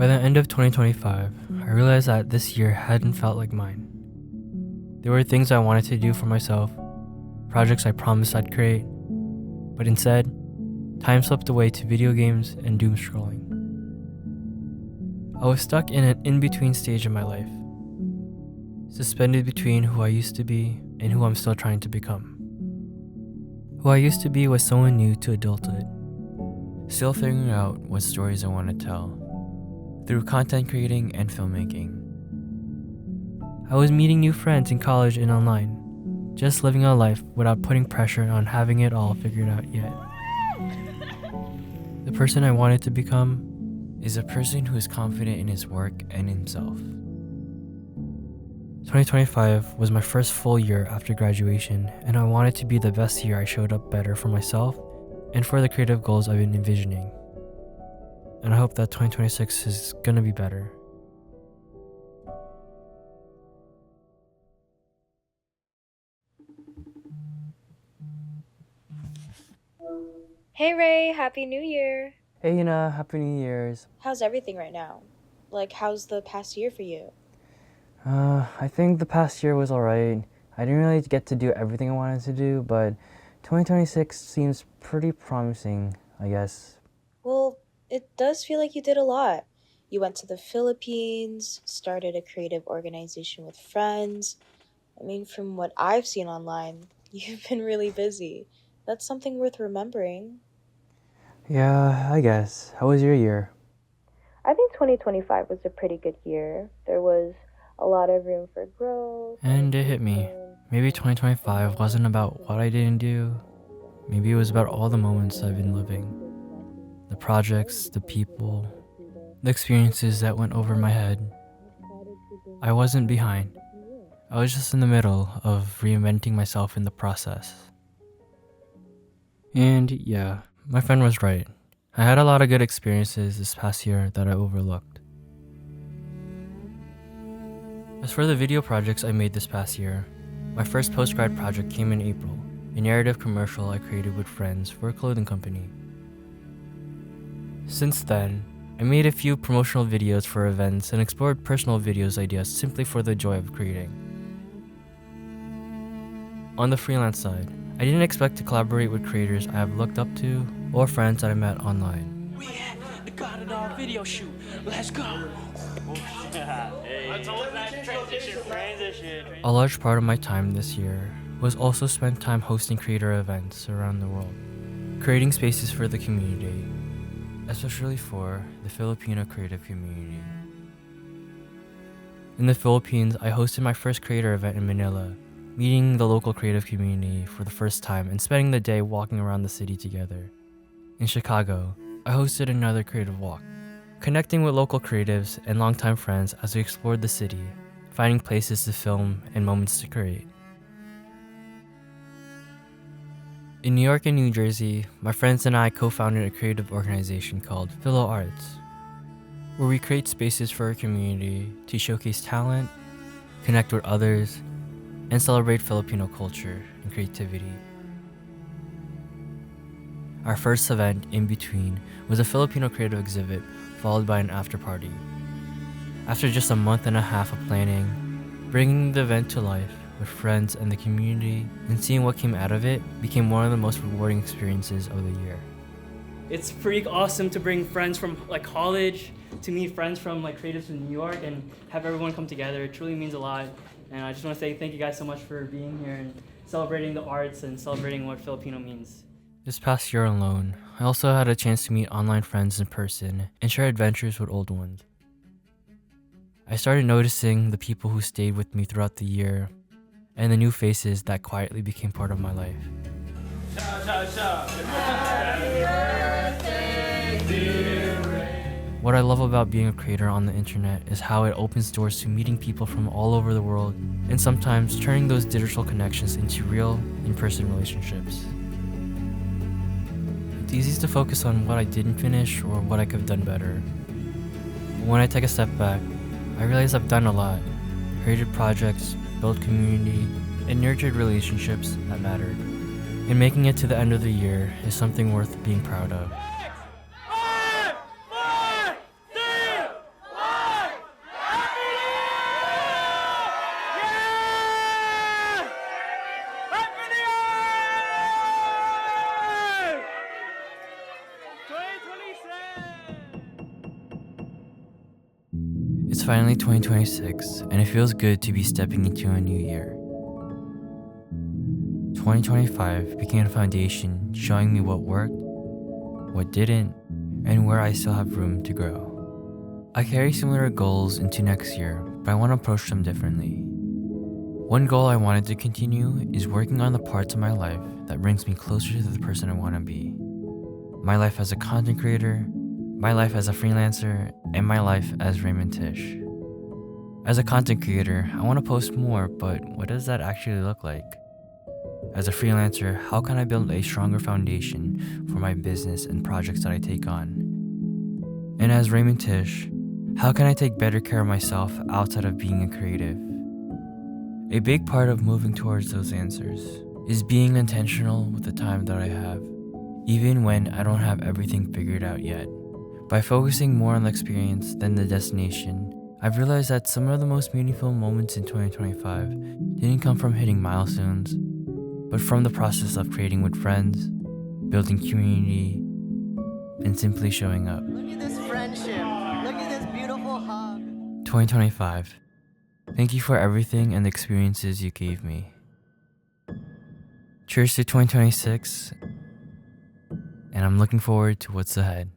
By the end of 2025, I realized that this year hadn't felt like mine. There were things I wanted to do for myself, projects I promised I'd create, but instead, time slipped away to video games and doom scrolling. I was stuck in an in-between stage of my life, suspended between who I used to be and who I'm still trying to become. Who I used to be was someone new to adulthood, still figuring out what stories I want to tell, through content creating and filmmaking. I was meeting new friends in college and online, just living a life without putting pressure on having it all figured out yet. The person I wanted to become is a person who is confident in his work and himself. 2025 was my first full year after graduation, and I wanted to be the best year I showed up better for myself and for the creative goals I've been envisioning. And I hope that 2026 is gonna be better. Hey Ray, Happy New Year! Hey Yuna, Happy New Year's. How's everything right now? Like, how's the past year for you? I think the past year was alright. I didn't really get to do everything I wanted to do, but 2026 seems pretty promising, I guess. Well, it does feel like you did a lot. You went to the Philippines, started a creative organization with friends. I mean, from what I've seen online, you've been really busy. That's something worth remembering. Yeah, I guess. How was your year? I think 2025 was a pretty good year. There was a lot of room for growth. And it hit me. Maybe 2025 wasn't about what I didn't do. Maybe it was about all the moments I've been living. The projects, the people, the experiences that went over my head. I wasn't behind. I was just in the middle of reinventing myself in the process. And yeah, my friend was right. I had a lot of good experiences this past year that I overlooked. As for the video projects I made this past year, my first post-grad project came in April, a narrative commercial I created with friends for a clothing company. Since then, I made a few promotional videos for events and explored personal videos ideas simply for the joy of creating. On the freelance side, I didn't expect to collaborate with creators I have looked up to or friends that I met online. We had the God of Dog video shoot. Let's go. A large part of my time this year was also spent time hosting creator events around the world, creating spaces for the community, especially for the Filipino creative community. In the Philippines, I hosted my first creator event in Manila, meeting the local creative community for the first time and spending the day walking around the city together. In Chicago, I hosted another creative walk, connecting with local creatives and longtime friends as we explored the city, finding places to film and moments to create. In New York and New Jersey, my friends and I co-founded a creative organization called Philo Arts, where we create spaces for our community to showcase talent, connect with others, and celebrate Filipino culture and creativity. Our first event, In Between, was a Filipino creative exhibit followed by an after party. After just a month and a half of planning, bringing the event to life with friends and the community, and seeing what came out of it became one of the most rewarding experiences of the year. It's pretty awesome to bring friends from college, to meet friends from creatives in New York and have everyone come together. It truly means a lot. And I just want to say thank you guys so much for being here and celebrating the arts and celebrating what Filipino means. This past year alone, I also had a chance to meet online friends in person and share adventures with old ones. I started noticing the people who stayed with me throughout the year and the new faces that quietly became part of my life. What I love about being a creator on the internet is how it opens doors to meeting people from all over the world and sometimes turning those digital connections into real, in-person relationships. It's easy to focus on what I didn't finish or what I could have done better. But when I take a step back, I realize I've done a lot, created projects, built community, and nurtured relationships that mattered. And making it to the end of the year is something worth being proud of. It's finally 2026, and it feels good to be stepping into a new year. 2025 became a foundation showing me what worked, what didn't, and where I still have room to grow. I carry similar goals into next year, but I want to approach them differently. One goal I wanted to continue is working on the parts of my life that brings me closer to the person I want to be. My life as a content creator, my life as a freelancer, and my life as Raymond Tish. As a content creator, I want to post more, but what does that actually look like? As a freelancer, how can I build a stronger foundation for my business and projects that I take on? And as Raymond Tish, how can I take better care of myself outside of being a creative? A big part of moving towards those answers is being intentional with the time that I have, even when I don't have everything figured out yet. By focusing more on the experience than the destination, I've realized that some of the most meaningful moments in 2025 didn't come from hitting milestones, but from the process of creating with friends, building community, and simply showing up. Look at this friendship. Look at this beautiful hug. 2025. Thank you for everything and the experiences you gave me. Cheers to 2026, and I'm looking forward to what's ahead.